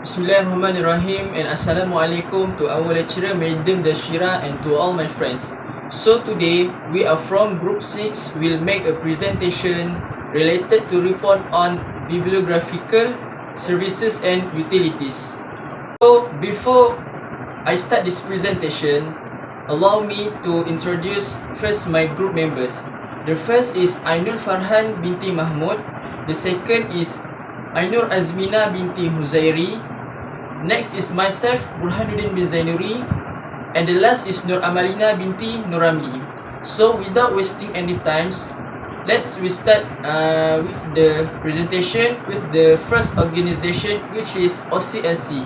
Bismillahirrahmanirrahim and Assalamualaikum to our lecturer Madam Dashira and to all my friends. So today we are from group 6 will make a presentation related to report on bibliographical services and utilities. So before I start this presentation, allow me to introduce first my group members. The first is Ainul Farhan binti Mahmud. The second is Ainur Azmina binti Huzairi. Next is myself, Burhanuddin bin Zainuri. And the last is Nur Amalina binti Nuramli. So without wasting any times, we start with the presentation with the first organization, which is OCLC.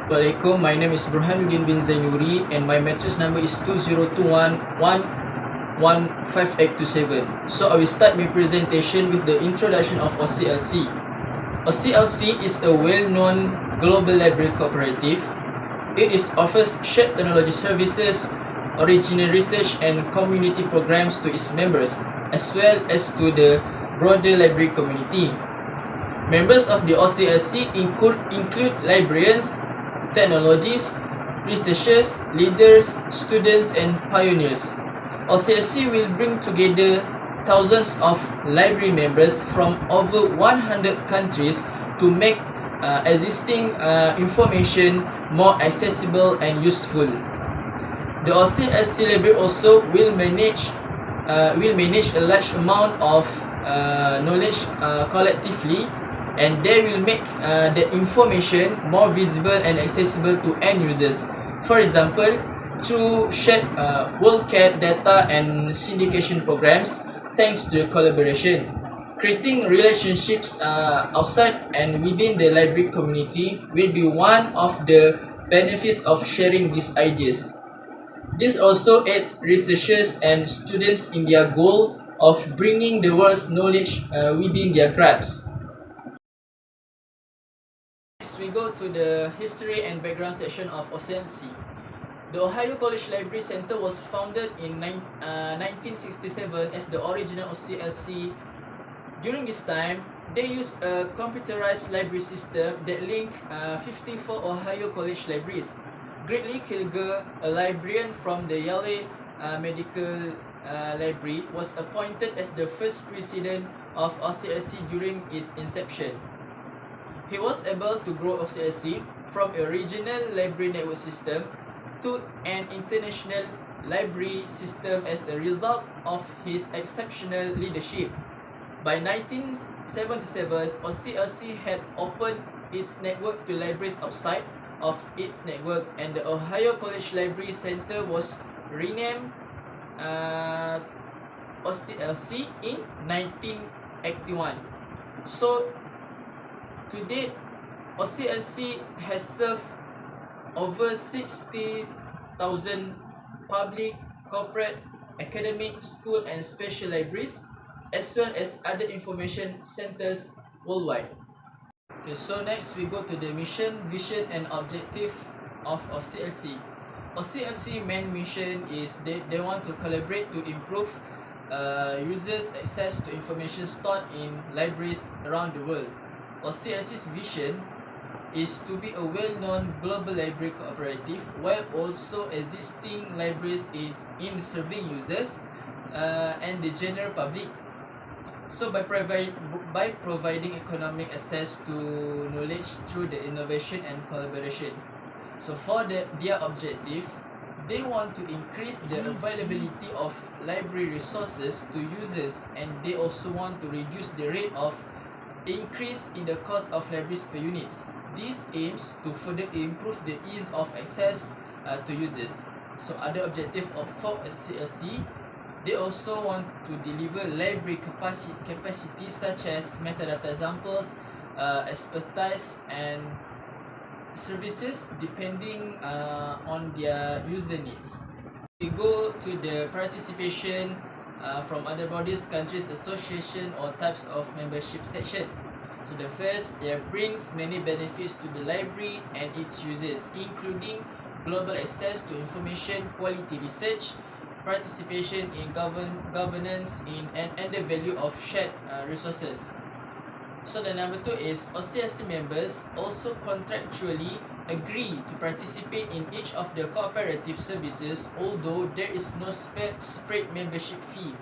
Assalamualaikum, my name is Burhanuddin bin Zainuri and my matrix number is 2021115827. So I will start my presentation with the introduction of OCLC. OCLC is a well-known global library cooperative. It offers shared technology services, original research and community programs to its members, as well as to the broader library community. Members of the OCLC include librarians, technologists, researchers, leaders, students and pioneers. OCLC will bring together thousands of library members from over 100 countries to make existing information more accessible and useful. The OCLC library also will manage a large amount of knowledge collectively, and they will make the information more visible and accessible to end users. For example, through shared WorldCat data and syndication programs, thanks to the collaboration. Creating relationships outside and within the library community will be one of the benefits of sharing these ideas. This also aids researchers and students in their goal of bringing the world's knowledge within their grasp. Next, we go to the history and background section of OCLC. The Ohio College Library Center was founded in 1967 as the original OCLC. During this time, they used a computerized library system that linked 54 Ohio College libraries. Greatly Kilger, a librarian from the Yale Medical Library, was appointed as the first president of OCLC during its inception. He was able to grow OCLC from a regional library network system to an international library system as a result of his exceptional leadership. By 1977, OCLC had opened its network to libraries outside of its network, and the Ohio College Library Center was renamed OCLC in 1981. So, to date, OCLC has served over 60,000 public, corporate, academic, school and special libraries, as well as other information centers worldwide. Okay, so next we go to the mission, vision and objective of OCLC. OCLC main mission is they want to collaborate to improve users' access to information stored in libraries around the world. OCLC's vision is to be a well-known global library cooperative while also existing libraries in serving users and the general public. So by providing economic access to knowledge through the innovation and collaboration. So for their objective, they want to increase the availability of library resources to users, and they also want to reduce the rate of increase in the cost of libraries per units. This aims to further improve the ease of access to users. So other objective for OCLC, they also want to deliver library capacity such as metadata examples, expertise and services depending on their user needs. We go to the participation from other bodies, countries, association or types of membership section. So the first, it brings many benefits to the library and its users, including global access to information, quality research, participation in governance and the value of shared resources. So the number 2 is OCLC members also contractually agree to participate in each of the cooperative services, although there is no separate membership fee,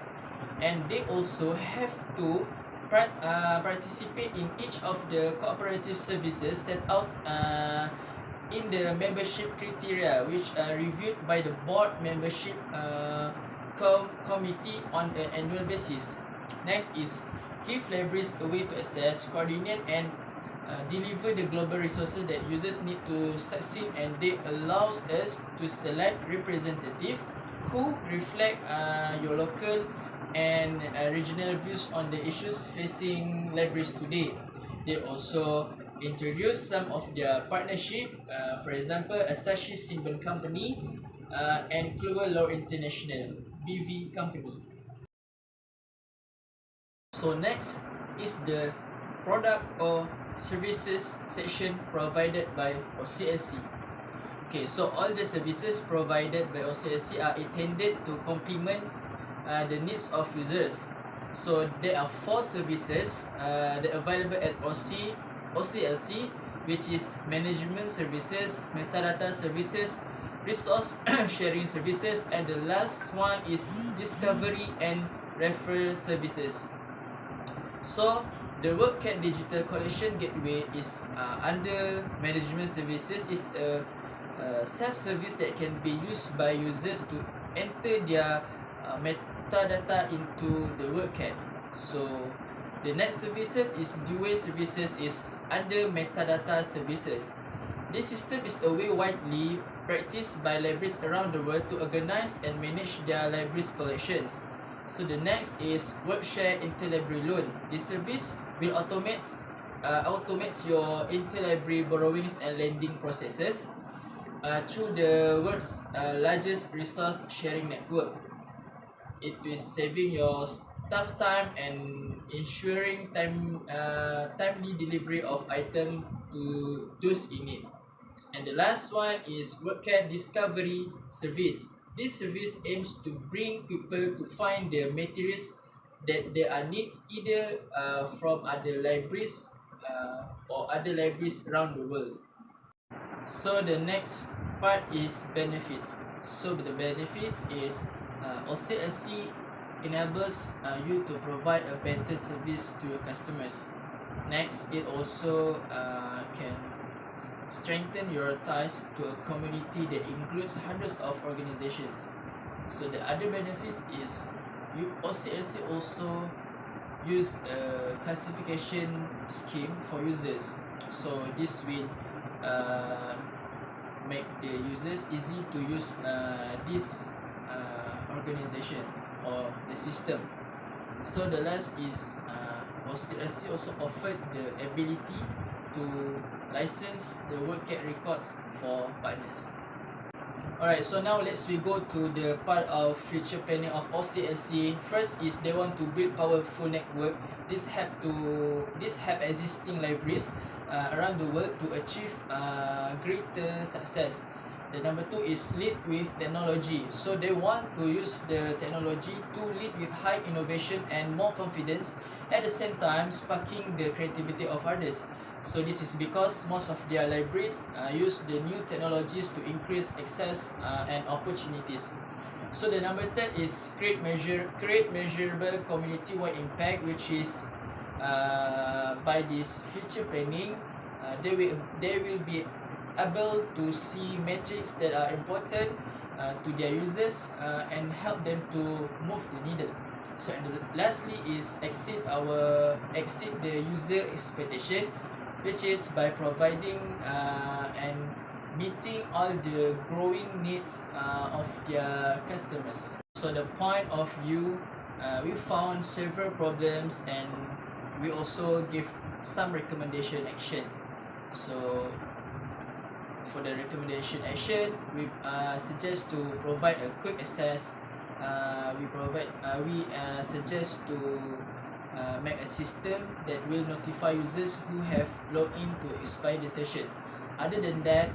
and they also have to participate in each of the cooperative services set out in the membership criteria, which are reviewed by the board membership committee on an annual basis. Next is give libraries a way to access, coordinate, and deliver the global resources that users need to succeed, and they allows us to select representative who reflect your local and regional views on the issues facing libraries today. They also introduce some of their partnership, for example, Asahi Shimbun Company and Global Law International (BV) Company. So next is the product or services section provided by OCLC. Okay, so all the services provided by OCLC are intended to complement the needs of users. So there are 4 services that are available at OCLC, which is management services, metadata services, resource sharing services, and the last one is discovery and referral services. So the WorkCat Digital Collection Gateway is under management services. Is a self-service that can be used by users to enter their metadata into the WorkCat. So the next services is dual services is under metadata services. This system is a way widely practiced by libraries around the world to organize and manage their libraries collections. So the next is WorkShare Interlibrary Loan. This service will automates your interlibrary borrowings and lending processes through the world's largest resource sharing network. It is saving your staff time and ensuring timely delivery of items to those in need. And the last one is WorkCat Discovery Service. This service aims to bring people to find the materials that they are need either from other libraries or other libraries around the world. So the next part is benefits. So the benefits is OCLC enables you to provide a better service to your customers. Next, it also can strengthen your ties to a community that includes hundreds of organizations. So the other benefits is OCLC also use a classification scheme for users. So this will make the users easy to use this organization or the system. So the last is OCLC also offered the ability to license the WorkCat records for partners. Alright, so now we go to the part of future planning of OCLC. First is they want to build powerful network. This help existing libraries around the world to achieve greater success. The number 2 is lead with technology. So they want to use the technology to lead with high innovation and more confidence, at the same time sparking the creativity of others. So this is because most of their libraries use the new technologies to increase access and opportunities. So the number 10 is create measurable community-wide impact, which is by this future planning, they will be able to see metrics that are important to their users and help them to move the needle. So and lastly is exceed the user expectation, which is by providing and meeting all the growing needs of their customers. So the point of view, we found several problems and we also give some recommendation action. So for the recommendation action, we suggest to provide a quick access. We suggest to make a system that will notify users who have logged in to expire the session. Other than that,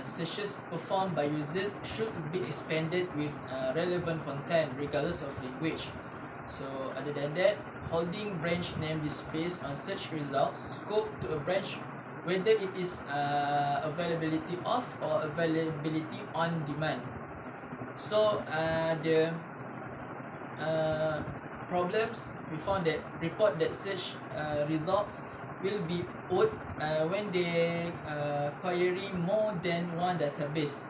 sessions performed by users should be expanded with relevant content regardless of language. So other than that, holding branch name displays on search results scope to a branch whether it is availability off or availability on demand. So the problems, we found that report that search results will be odd when they query more than one database.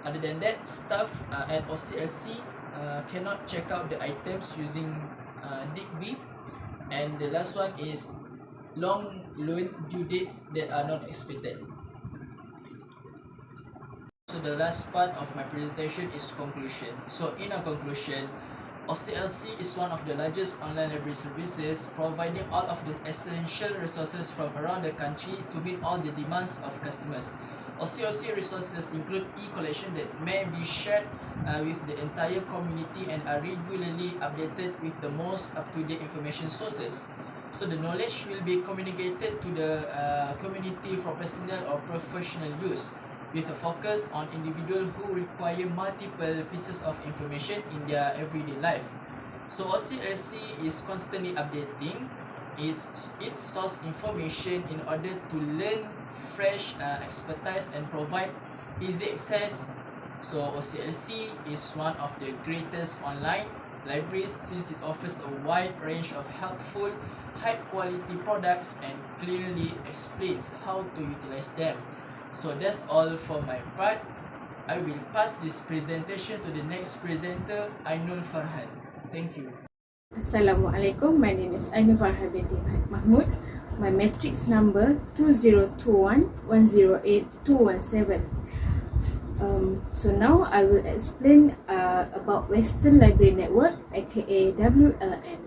Other than that, staff at OCLC cannot check out the items using Digby. And the last one is long loan due dates that are not expected. So the last part of my presentation is conclusion. So in a conclusion, OCLC is one of the largest online library services, providing all of the essential resources from around the country to meet all the demands of customers. OCLC resources include e-collection that may be shared with the entire community and are regularly updated with the most up-to-date information sources. So the knowledge will be communicated to the community for personal or professional use, with a focus on individuals who require multiple pieces of information in their everyday life. So OCLC is constantly updating its source information in order to learn fresh expertise and provide easy access. So OCLC is one of the greatest online libraries since it offers a wide range of helpful, high quality products and clearly explains how to utilize them. So that's all for my part. I will pass this presentation to the next presenter, Ainul Farhan. Thank you. Assalamualaikum, my name is Ainul Farhan binti Mahmud. My matrix number 2021108217. So now I will explain about Western Library Network, aka WLN.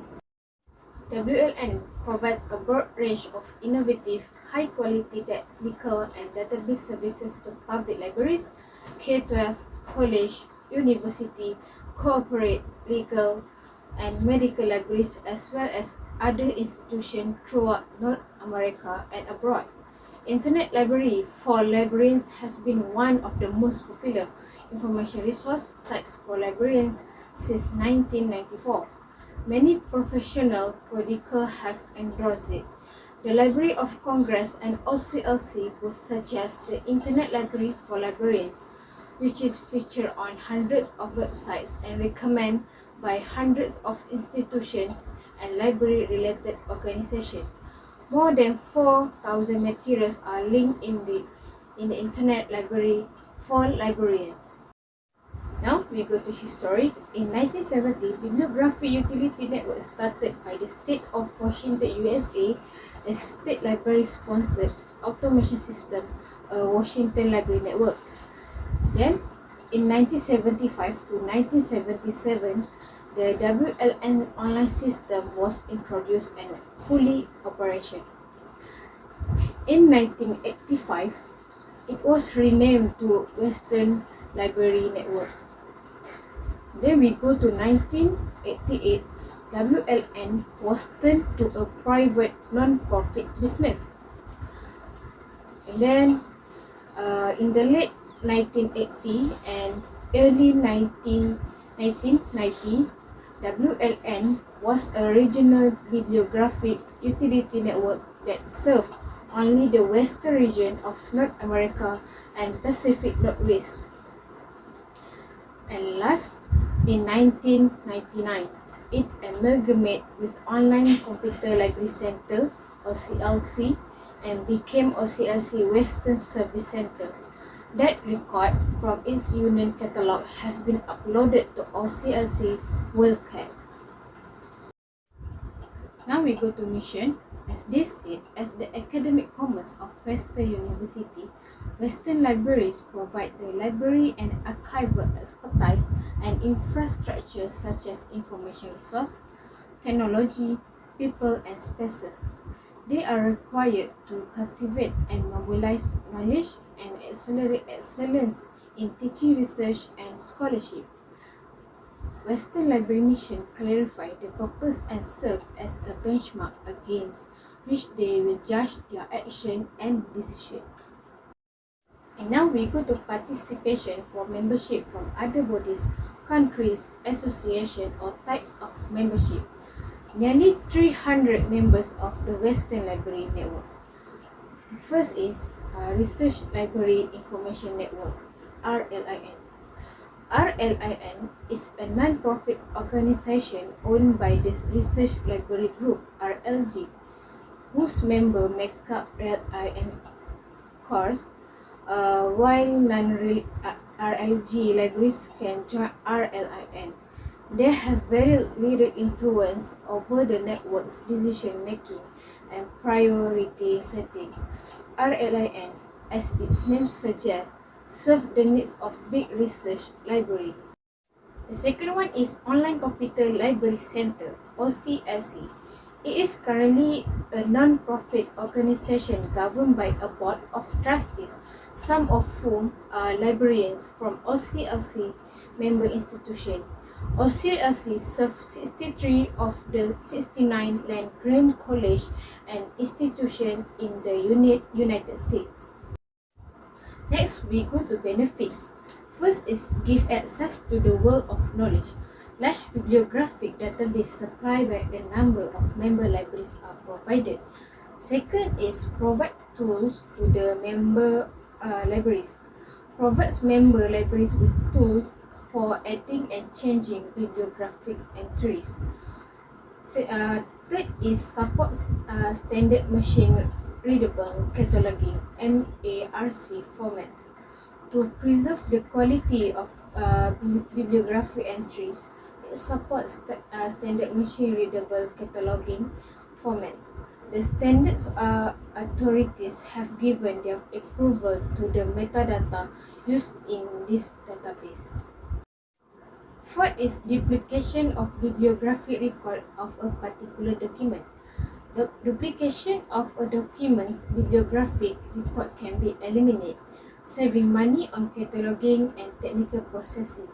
WLN provides a broad range of innovative, high-quality technical and database services to public libraries, K-12, college, university, corporate, legal, and medical libraries, as well as other institutions throughout North America and abroad. Internet library for librarians has been one of the most popular information resource sites for librarians since 1994. Many professional prodigal have endorsed it. The Library of Congress and OCLC both suggest the Internet Library for Librarians, which is featured on hundreds of websites and recommended by hundreds of institutions and library-related organizations. More than 4,000 materials are linked in the Internet Library for librarians. Now we go to history. In 1970, Bibliography Utility Network started by the state of Washington, USA, a state library-sponsored automation system, a Washington Library Network. Then, in 1975 to 1977, the WLN online system was introduced and fully operational. In 1985, it was renamed to Western Library Network. Then we go to 1988, WLN was turned to a private non-profit business. And then in the late 1980 and early 1990, WLN was a regional bibliographic utility network that served only the western region of North America and Pacific Northwest. And last, in 1999, it amalgamated with Online Computer Library Center, OCLC, and became OCLC Western Service Center. That record from its union catalog have been uploaded to OCLC WorldCat. Now we go to mission. As they said, as the academic commons of Western University, Western libraries provide the library and archival expertise and infrastructure such as information resource, technology, people, and spaces. They are required to cultivate and mobilize knowledge and accelerate excellence in teaching, research, and scholarship. Western Library Mission clarify the purpose and serve as a benchmark against which they will judge their action and decision. And now we go to participation for membership from other bodies, countries, association or types of membership. Nearly 300 members of the Western Library Network. First is Research Library Information Network, RLIN. RLIN is a non-profit organization owned by the Research Library Group, RLG, whose members make up RLIN course, while non-RLG libraries can join RLIN. They have very little influence over the network's decision making and priority setting. RLIN, as its name suggests, serves the needs of big research library. The second one is Online Computer Library Center, OCLC. It is currently a non-profit organization governed by a board of trustees, some of whom are librarians from OCLC member institutions. OCLC serves 63 of the 69 land-grant college and institutions in the United States. Next, we go to benefits. First is give access to the world of knowledge. Large bibliographic database supplied by the number of member libraries are provided. Second is provide tools to the member libraries. Provides member libraries with tools for adding and changing bibliographic entries. Third is supports standard machine readable cataloging (MARC) formats to preserve the quality of bibliographic entries. It supports standard machine readable cataloging formats. The standards authorities have given their approval to the metadata used in this database. Fourth is duplication of bibliographic record of a particular document. The duplication of a document's bibliographic record can be eliminated, saving money on cataloging and technical processing.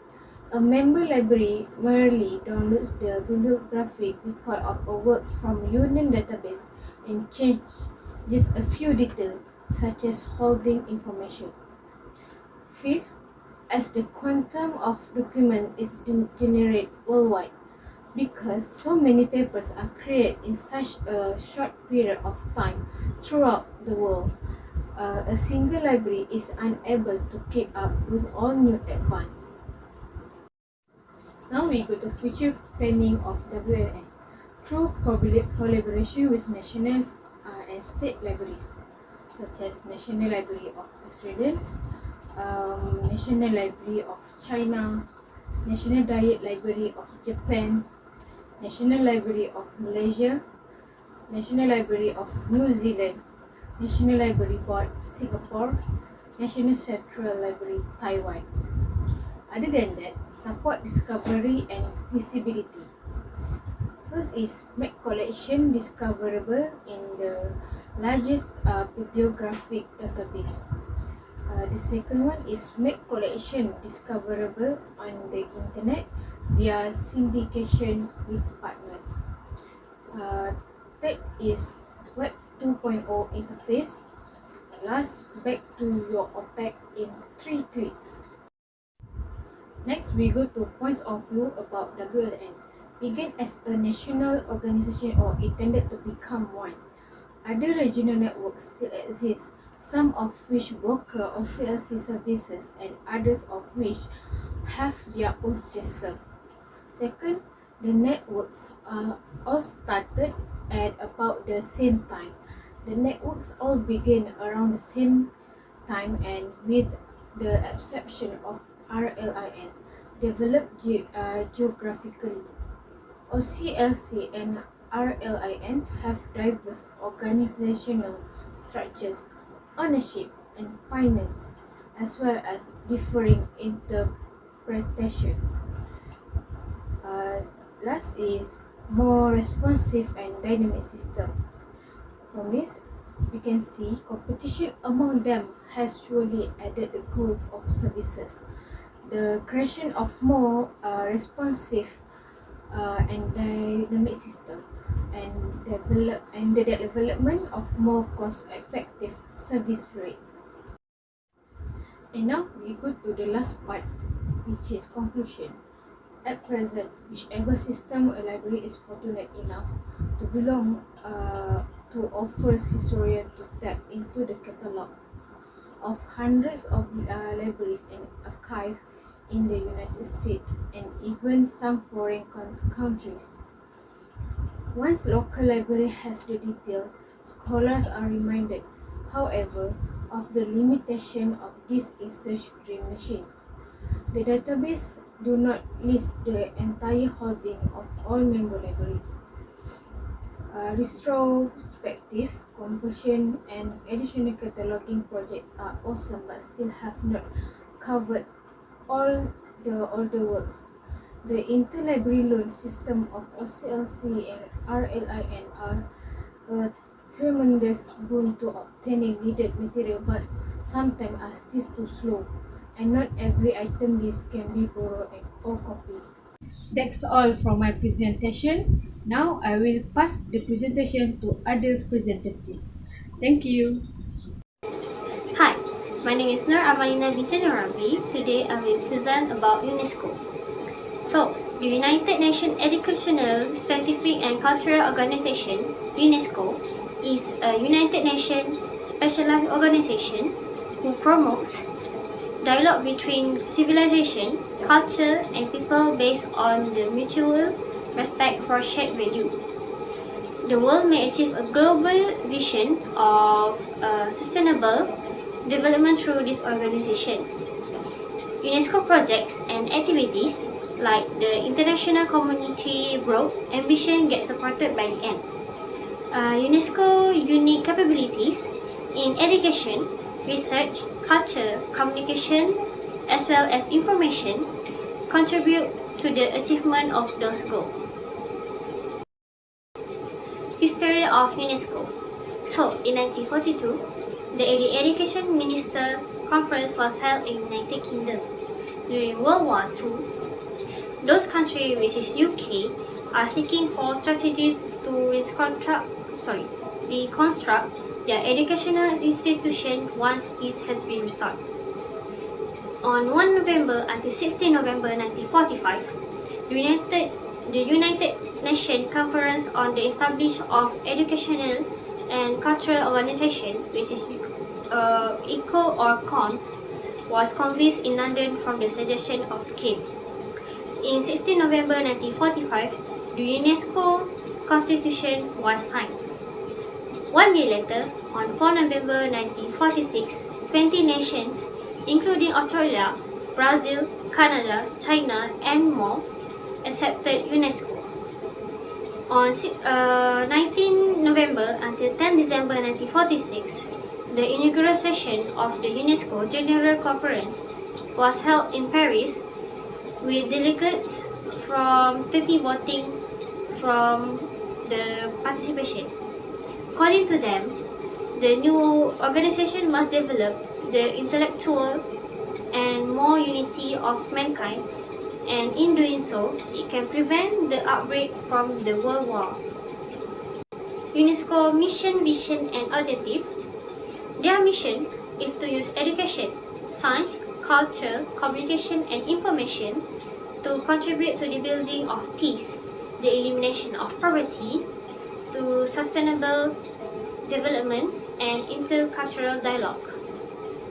A member library merely downloads the bibliographic record of a work from Union database and changes just a few details, such as holding information. Fifth, as the quantum of document is generated worldwide, because so many papers are created in such a short period of time throughout the world, a single library is unable to keep up with all new advances. Now we go to future planning of WLN through collaboration with national and state libraries, such as National Library of Australia, National Library of China, National Diet Library of Japan, National Library of Malaysia, National Library of New Zealand, National Library Board Singapore, National Central Library Taiwan. Other than that, support discovery and visibility. First is make collection discoverable in the largest bibliographic database. The second one is make collection discoverable on the internet via syndication with partners. Third is Web 2.0 interface. And last, back to your OPEC in 3 clicks. Next, we go to points of view about WLN. Began as a national organization or intended to become one. Other regional networks still exist, some of which broker OCLC services and others of which have their own system. Second, the networks all started at about the same time. The networks all began around the same time and with the exception of RLIN, developed geographically. OCLC and RLIN have diverse organizational structures, ownership, and finance, as well as differing interpretation. Last is more responsive and dynamic system. From this, we can see competition among them has surely added the growth of services. The creation of more responsive and dynamic system and the development of more cost-effective service rates. And now we go to the last part, which is conclusion. At present, whichever system a library is fortunate enough to belong to offers historians to tap into the catalogue of hundreds of libraries and archives in the United States and even some foreign countries. Once local library has the detail, scholars are reminded, however, of the limitation of these research machines. The database do not list the entire holding of all member libraries. Retrospective, conversion, and additional cataloging projects are awesome but still have not covered all the older works. The interlibrary loan system of OCLC and RLIN are a tremendous boon to obtaining needed material, but sometimes are still too slow, and not every item list can be borrowed or copied. That's all from my presentation. Now I will pass the presentation to other representative. Thank you. Hi, my name is Nur Amalina binti Nurabi. Today I will present about UNESCO. So, the United Nations Educational, Scientific and Cultural Organization, UNESCO, is a United Nations specialized organization who promotes dialogue between civilization, culture and people based on the mutual respect for shared value. The world may achieve a global vision of sustainable development through this organization. UNESCO projects and activities like the international community broad ambition get supported by the end. UNESCO unique capabilities in education, research, culture, communication, as well as information contribute to the achievement of those goals. History of UNESCO. So, in 1942, the Education Minister Conference was held in United Kingdom. During World War II, those countries, which is UK, are seeking for strategies to reconstruct their educational institution once peace has been restored. On 1 November until 16 November 1945, the United Nations Conference on the Establishment of Educational and Cultural Organization, which is ECO or CONS, was convened in London from the suggestion of Kim. In 16 November 1945, the UNESCO Constitution was signed. 1 year later, on 4 November 1946, 20 nations, including Australia, Brazil, Canada, China, and more, accepted UNESCO. On 19 November until 10 December 1946, the inaugural session of the UNESCO General Conference was held in Paris with delegates from 30 voting from the participation. According to them, the new organization must develop the intellectual and more unity of mankind, and in doing so, it can prevent the outbreak from the World War. UNESCO mission, vision and objective. Their mission is to use education, science, culture, communication and information to contribute to the building of peace, the elimination of poverty, to sustainable development and intercultural dialogue.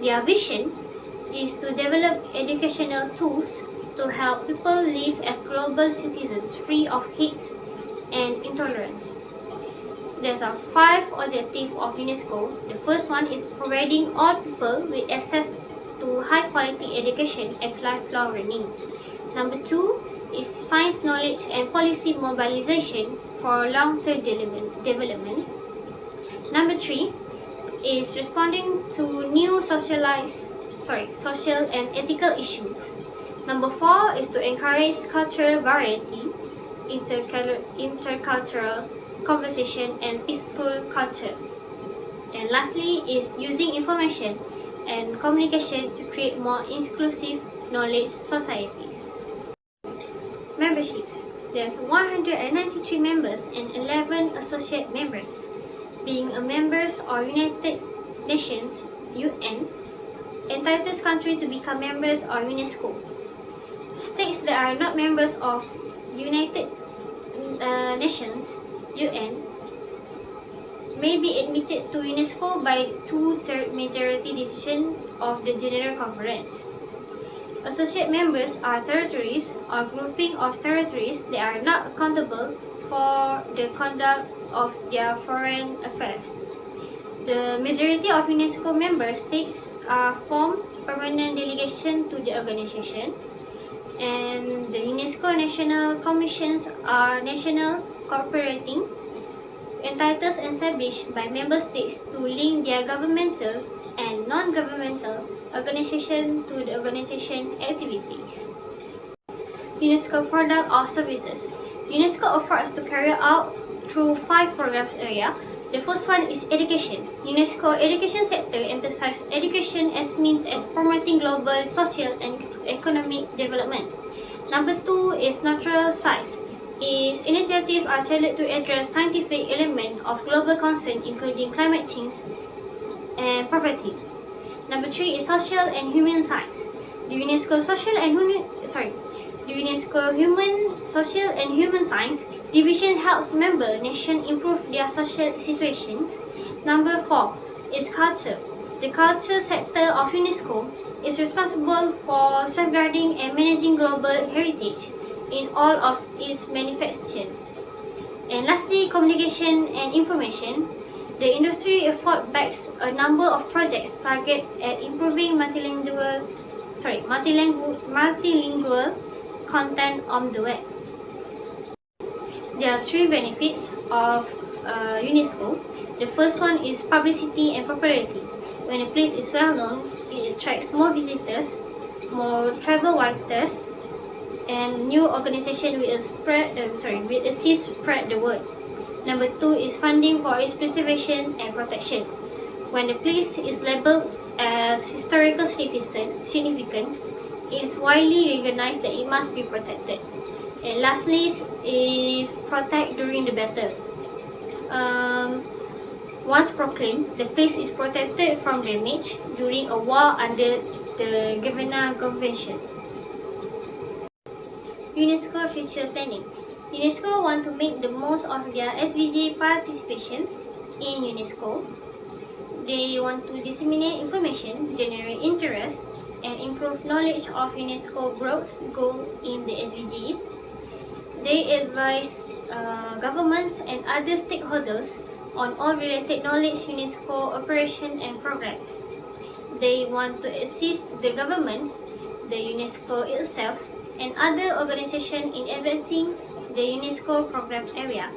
Their vision is to develop educational tools to help people live as global citizens free of hate and intolerance. There are 5 objectives of UNESCO. The first one is providing all people with access to high quality education and lifelong learning. Number 2 is science knowledge and policy mobilization for long-term development. Number 3 is responding to new social and ethical issues. Number 4 is to encourage cultural variety, intercultural conversation and peaceful culture. And lastly is using information and communication to create more inclusive knowledge societies. Memberships. There's 193 members and 11 associate members. Being a members of United Nations, UN, entitles countries to become members of UNESCO. States that are not members of United Nations (UN) may be admitted to UNESCO by 2/3 majority decision of the General Conference. Associate members are territories or grouping of territories that are not accountable for the conduct of their foreign affairs. The majority of UNESCO member states form permanent delegation to the organization, and the UNESCO national commissions are national cooperating entities established by member states to link their governmental and non-governmental organization to the organization activities. UNESCO product or services. UNESCO offers to carry out through 5 programs area. The first one is education. UNESCO education sector emphasizes education as means as promoting global social and economic development. Number 2 is natural science. Its initiatives are tailored to address scientific elements of global concern, including climate change and poverty. Number 3 is social and human science. The UNESCO Social and Human Science Division helps member nations improve their social situations. Number 4 is culture. The culture sector of UNESCO is responsible for safeguarding and managing global heritage in all of its manifestations. And lastly, communication and information. The industry effort backs a number of projects targeted at improving multilingual content on the web. There are 3 benefits of UNESCO. The first one is publicity and popularity. When a place is well known, it attracts more visitors, more travel writers, and new organization will assist spread the word. Number 2 is funding for its preservation and protection. When the place is labeled as historical significant, it is widely recognized that it must be protected. And lastly is protect during the battle. Once proclaimed, the place is protected from damage during a war under the Vienna Convention. UNESCO future planning. UNESCO want to make the most of their SVG participation in UNESCO. They want to disseminate information, generate interest, and improve knowledge of UNESCO growth goal in the SVG. They advise governments and other stakeholders on all related knowledge UNESCO operation and programs. They want to assist the government, the UNESCO itself, and other organizations in advancing the UNESCO program area.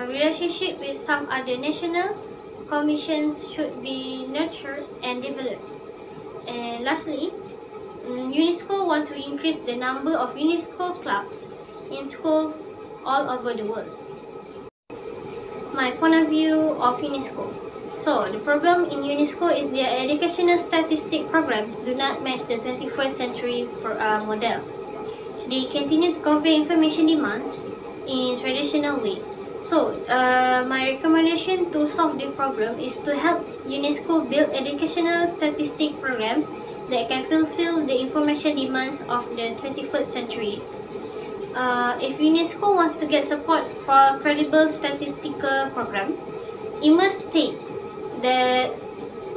Relationship with some other national commissions should be nurtured and developed. And lastly, UNESCO want to increase the number of UNESCO clubs in schools all over the world. My point of view of UNESCO. So, the problem in UNESCO is their educational statistic programs do not match the 21st century model. They continue to convey information demands in traditional way. So, my recommendation to solve the problem is to help UNESCO build educational statistic program that can fulfill the information demands of the 21st century. If UNESCO wants to get support for a credible statistical program, it must take the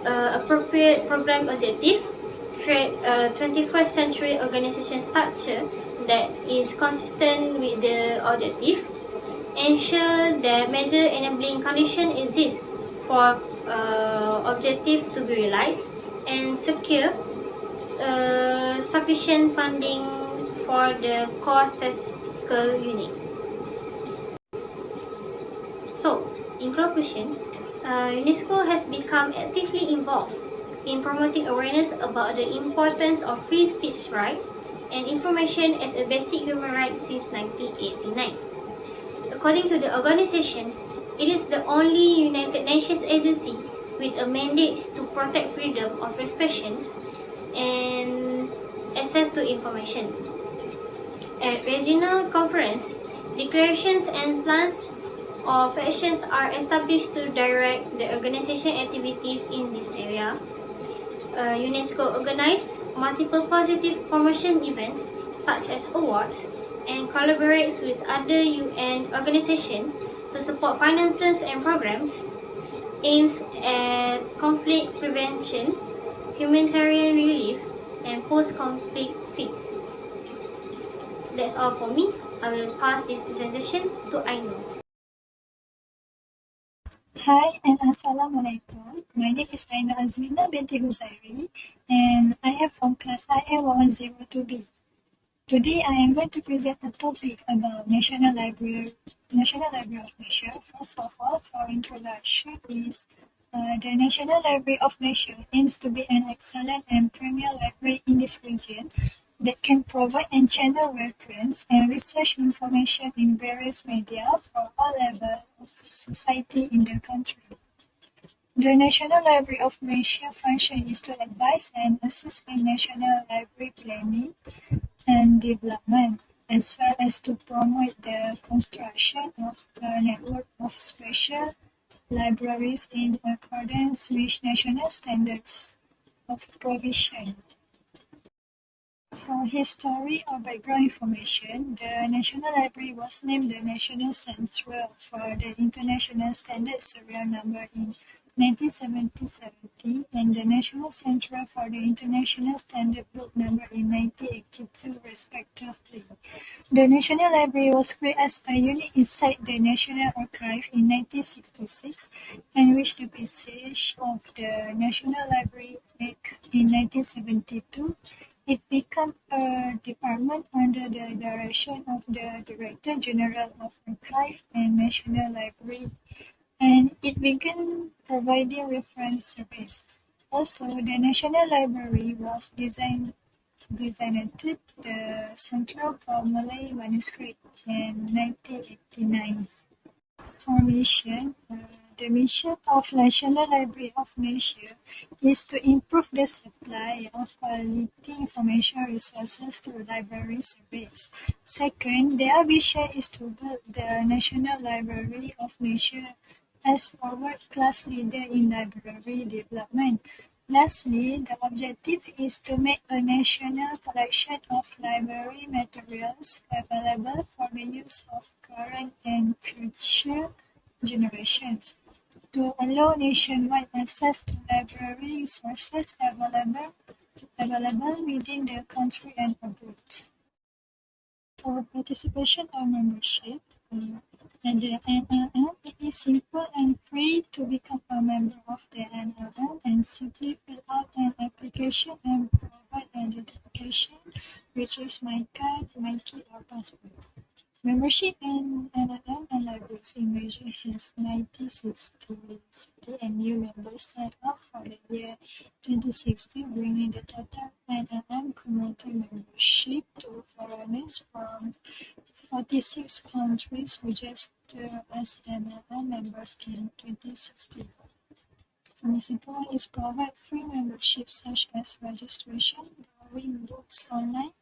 appropriate program objective, create a 21st century organization structure that is consistent with the objective, ensure that major enabling conditions exist for objectives to be realized, and secure sufficient funding for the core statistical unit. So, in conclusion, UNESCO has become actively involved in promoting awareness about the importance of free speech right and information as a basic human right since 1989. According to the organization, it is the only United Nations agency with a mandate to protect freedom of expression and access to information. At regional conference, declarations and plans of actions are established to direct the organization activities in this area. UNESCO organizes multiple positive promotion events such as awards and collaborates with other UN organizations to support finances and programs aims at conflict prevention, humanitarian relief, and post-conflict fix. That's all for me. I will pass this presentation to Aino. Hi and Assalamualaikum. My name is Aina Azmina binti Huzairi and I am from class IM102B. Today I am going to present a topic about National Library of Malaysia. First of all, for introduction is the National Library of Malaysia aims to be an excellent and premier library in this region that can provide and channel reference and research information in various media for all levels of society in the country. The National Library of Malaysia function is to advise and assist in national library planning and development, as well as to promote the construction of a network of special libraries in accordance with national standards of provision. For history or background information, the National Library was named the National Centre for the International Standard Serial Number in 1970 and the National Centre for the International Standard Book Number in 1982 respectively. The National Library was created as a unit inside the National Archive in 1966 and reached the passage of the National Library Act in 1972. It became a department under the direction of the Director General of Archive and National Library, and it began providing reference service. Also, the National Library was designated the Centre for Malay Manuscript in 1989. Formation. The mission of National Library of Malaysia is to improve the supply of quality information resources to library service. Second, their vision is to build the National Library of Malaysia as a world-class leader in library development. Lastly, the objective is to make a national collection of library materials available for the use of current and future generations, to allow nationwide access to library resources available within the country and abroad. For participation or membership, and the NLM, it is simple and free to become a member of the NLM and simply fill out an application and provide identification, which is my card, my key or passport. Membership in NLM and libraries in Malaysia has 1960 and new members signed up for the year 2016, bringing the total NLM community membership to foreigners from 46 countries registered as NLM members in 2016. Unesco is provide free memberships such as registration, borrowing books online,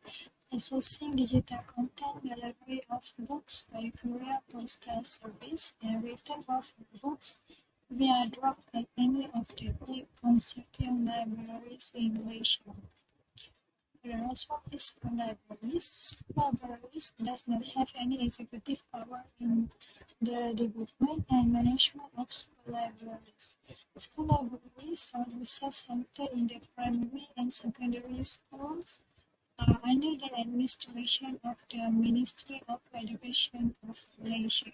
accessing digital content, delivery of books by courier postal service, and return of books via drop at any of the 8 consortium libraries in Malaysia. The rest of is school libraries. School libraries does not have any executive power in the development and management of school libraries. School libraries are research centers in the primary and secondary schools are under the administration of the Ministry of Education of Malaysia.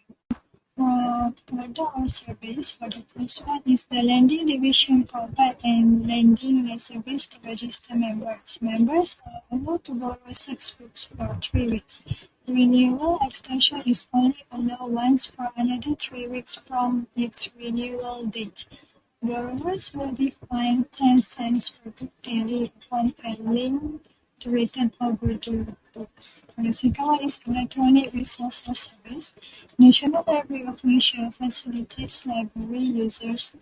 For product or service, for the first one is the lending division provide and lending service to register members. Members are allowed to borrow 6 books for 3 weeks. Renewal extension is only allowed once for another 3 weeks from its renewal date. Borrowers will be fined 10 cents per book daily upon failing to return overdue books. For the second one is electronic resource service. National Library of Malaysia facilitates library users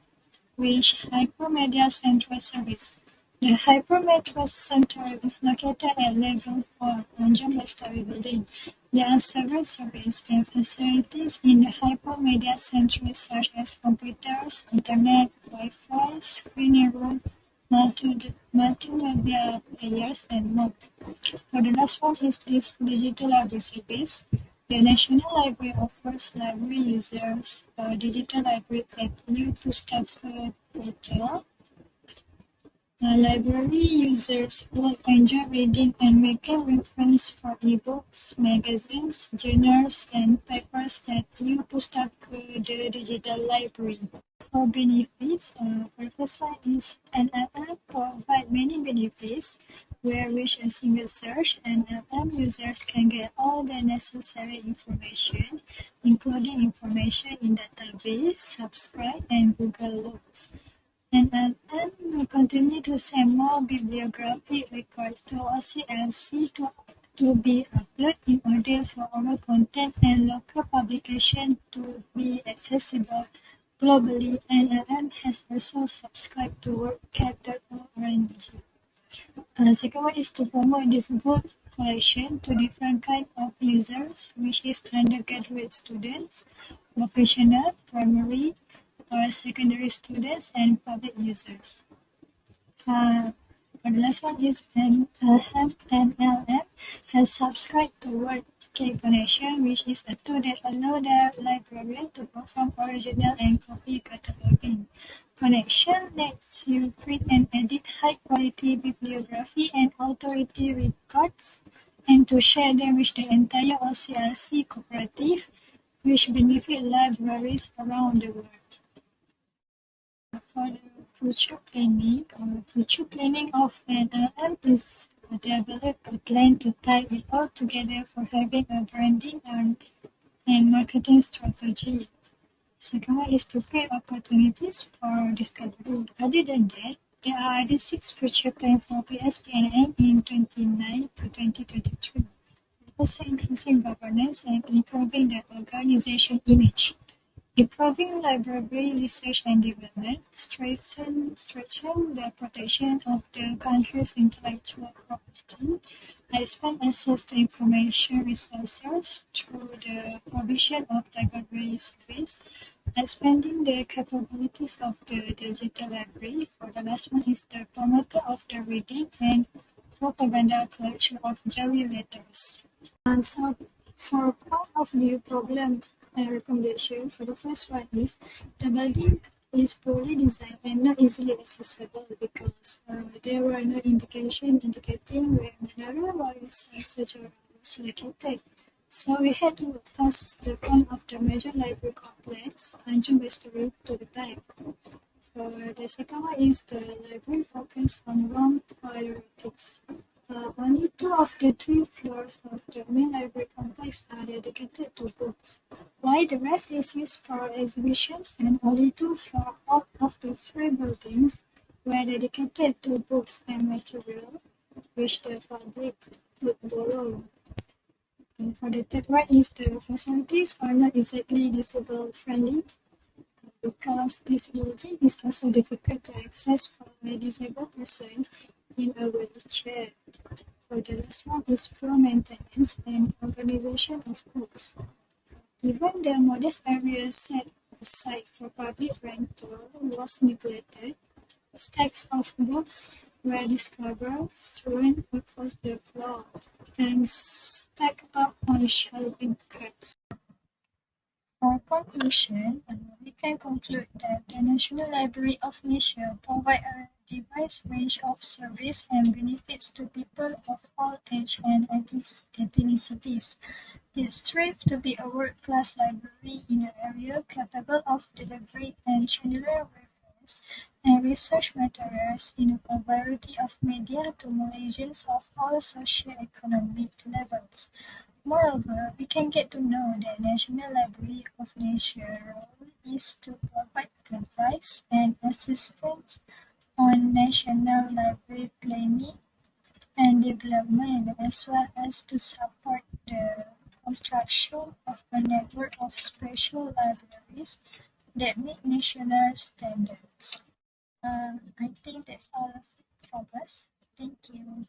with Hypermedia Central service. The Hypermedia Center is located at level 4 Tanjung Lestari Building. There are several services and facilities in the Hypermedia Center such as computers, internet, Wi-Fi, screening room, multimedia players, and more. For the last one is this digital library service. The National Library offers library users a digital library at New Pustaka Portal. Library users will enjoy reading and making reference for ebooks, magazines, journals, and papers at New Pustaka, the digital library. For benefits, the first one is NLM provide many benefits where with a single search, NLM users can get all the necessary information, including information in database, subscribe, and Google Notes. NLM will continue to send more bibliographic records to OCLC to be uploaded in order for our content and local publication to be accessible globally. NLM has also subscribed to WordCat.org. Second one is to promote this good collection to different kind of users, which is undergraduate students, professional, primary, or secondary students, and public users. For the last one is MLM has subscribed to WordCat Connection, which is a tool that allows the librarian to perform original and copy cataloging. Connection lets you print and edit high-quality bibliography and authority records, and to share them with the entire OCLC cooperative, which benefit libraries around the world. For the future planning of NLM is develop a plan to tie it all together for having a branding and marketing strategy. Second one is to create opportunities for discovery. Other than that, there are other 6 future plans for PSPNM in 2029 to 2023, also increasing governance and improving the organization image. Improving library research and development, strengthen the protection of the country's intellectual property, expand access to information resources through the provision of library service, expanding the capabilities of the digital library. For the last one is the promoter of the reading and propaganda culture of Jawi letters. And so for point of view problem and recommendation, for the first one is the building is poorly designed and not easily accessible because there were no indication indicating where Menara Waris Sejarah was located. So we had to pass the front of the major library complex, Tanjung Bestari, to the back. For the second one is the library focus on wrong priorities. Only 2 of the 3 floors of the main library complex are dedicated to books, while the rest is used for exhibitions, and only 2 floors out of the 3 buildings were dedicated to books and material, which the public would borrow. And for the third one is the facilities are not exactly disabled friendly because this building is also difficult to access for a disabled person in a wheelchair. For the last one is poor maintenance and organization of books. Even the modest area set aside for public rental was neglected, stacks of books were discovered strewn across the floor and stacked up on shelving carts. For conclusion, we can conclude that the National Library of Malaysia provides a diverse range of service and benefits to people of all ages and ethnicities. It strives to be a world-class library in an area capable of delivering and general reference and research materials in a variety of media to Malaysians of all socio-economic levels. Moreover, we can get to know that National Library of Malaysia's role is to provide advice and assistance on national library planning and development, as well as to support the construction of a network of special libraries that meet national standards. I think that's all from us. Thank you.